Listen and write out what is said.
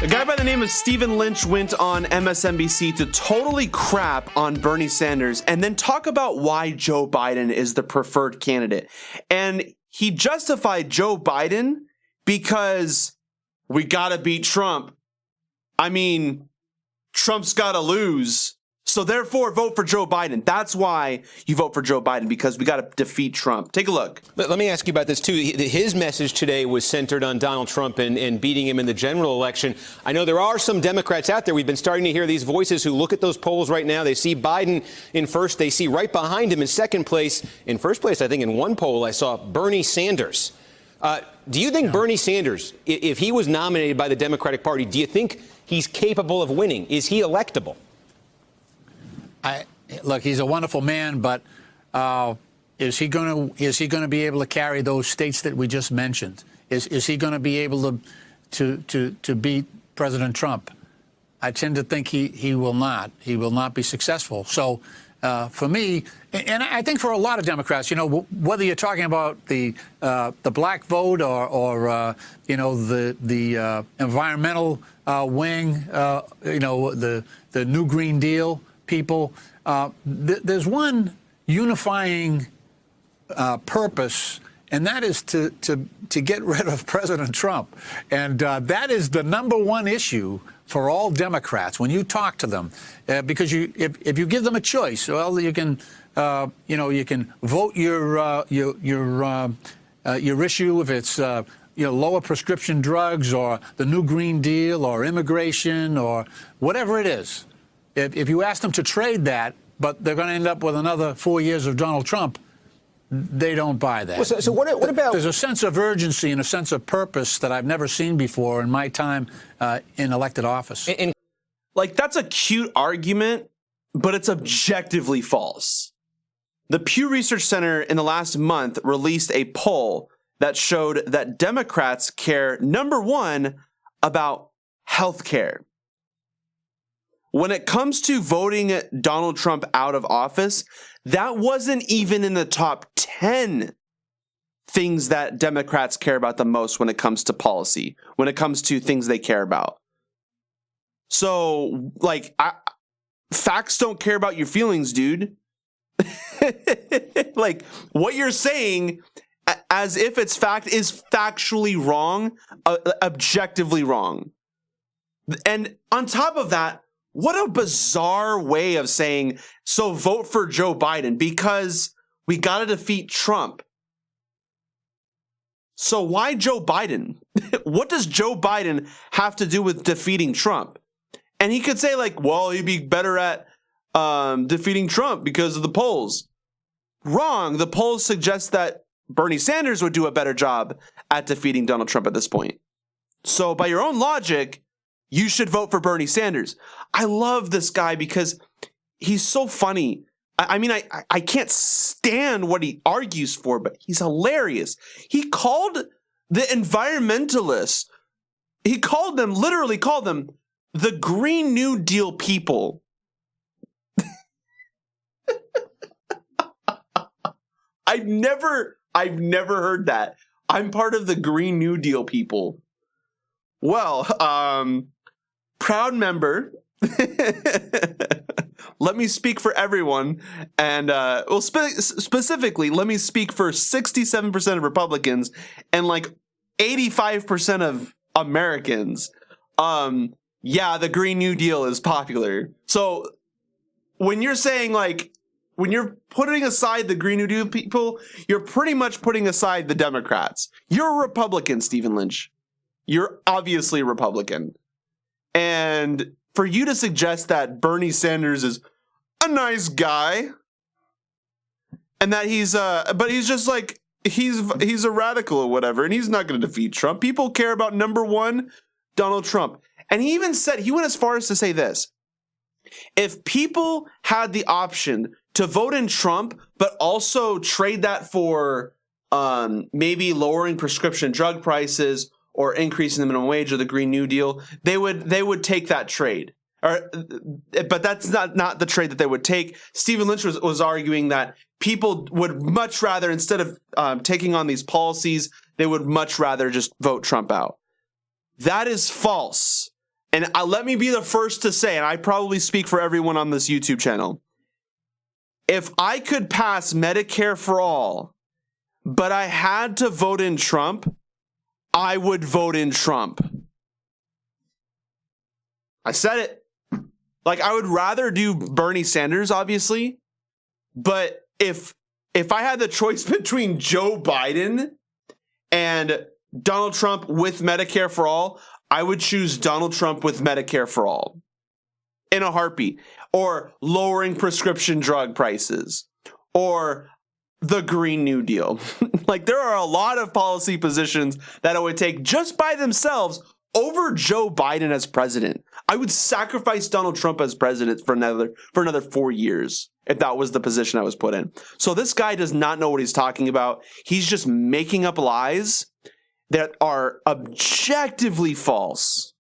A guy by the name of Stephen Lynch went on MSNBC to totally crap on Bernie Sanders and then talk about why Joe Biden is the preferred candidate. And he justified Joe Biden because we got to beat Trump. I mean, Trump's got to lose. So therefore, vote for Joe Biden. That's why you vote for Joe Biden, because we got to defeat Trump. Take a look. Let me ask you about this, too. His message today was centered on Donald Trump and beating him in the general election. I know there are some Democrats out there. We've been starting to hear these voices who look at those polls right now. They see Biden in first. They see right behind him in second place. In first place, I think in one poll, I saw Bernie Sanders. Do you think Bernie Sanders, if he was nominated by the Democratic Party, do you think he's capable of winning? Is he electable? Look, he's a wonderful man, but is he going to be able to carry those states that we just mentioned? Is he going to be able to beat President Trump? I tend to think he will not. He will not be successful. So for me, and I think for a lot of Democrats, you know, whether you're talking about the black vote or you know, the environmental wing, you know, the New Green Deal people, there's one unifying purpose, and that is to get rid of President Trump. And that is the number one issue for all Democrats when you talk to them, because if you give them a choice, well, you can you know, you can vote your issue if it's you know, lower prescription drugs or the New Green Deal or immigration or whatever it is. If you ask them to trade that, but they're going to end up with another 4 years of Donald Trump, they don't buy that. Well, so what about... There's a sense of urgency and a sense of purpose that I've never seen before in my time in elected office. Like, that's a cute argument, but it's objectively false. The Pew Research Center in the last month released a poll that showed that Democrats care, number one, about health care. When it comes to voting Donald Trump out of office, that wasn't even in the top 10 things that Democrats care about the most when it comes to policy, when it comes to things they care about. So, like, facts don't care about your feelings, dude. Like, what you're saying, as if it's fact, is factually wrong, objectively wrong. And on top of that, what a bizarre way of saying, so vote for Joe Biden because we got to defeat Trump. So why Joe Biden? What does Joe Biden have to do with defeating Trump? And he could say, like, well, he'd be better at defeating Trump because of the polls. Wrong. The polls suggest that Bernie Sanders would do a better job at defeating Donald Trump at this point. So by your own logic, you should vote for Bernie Sanders. I love this guy because he's so funny. I mean, I can't stand what he argues for, but he's hilarious. He called the environmentalists, literally called them the Green New Deal people. I've never heard that. I'm part of the Green New Deal people. Well, proud member. Let me speak for everyone, and specifically, let me speak for 67% of Republicans and like 85% of Americans. Yeah, the Green New Deal is popular. So when you're saying, like, when you're putting aside the Green New Deal people, you're pretty much putting aside the Democrats. You're a Republican, Stephen Lynch. You're obviously a Republican. And for you to suggest that Bernie Sanders is a nice guy and that but he's just like, he's a radical or whatever, and he's not going to defeat Trump. People care about number one, Donald Trump. And he even said, he went as far as to say this: if people had the option to vote in Trump, but also trade that for maybe lowering prescription drug prices or increasing the minimum wage or the Green New Deal, they would take that trade. But that's not the trade that they would take. Stephen Lynch was arguing that people would much rather, instead of taking on these policies, they would much rather just vote Trump out. That is false. And let me be the first to say, and I probably speak for everyone on this YouTube channel, if I could pass Medicare for all, but I had to vote in Trump, I would vote in Trump. I said it. Like, I would rather do Bernie Sanders, obviously, but if I had the choice between Joe Biden and Donald Trump with Medicare for all, I would choose Donald Trump with Medicare for all in a heartbeat, or lowering prescription drug prices, or the Green New Deal. Like, there are a lot of policy positions that I would take just by themselves over Joe Biden as president. I would sacrifice Donald Trump as president for another 4 years if that was the position I was put in. So this guy does not know what he's talking about. He's just making up lies that are objectively false.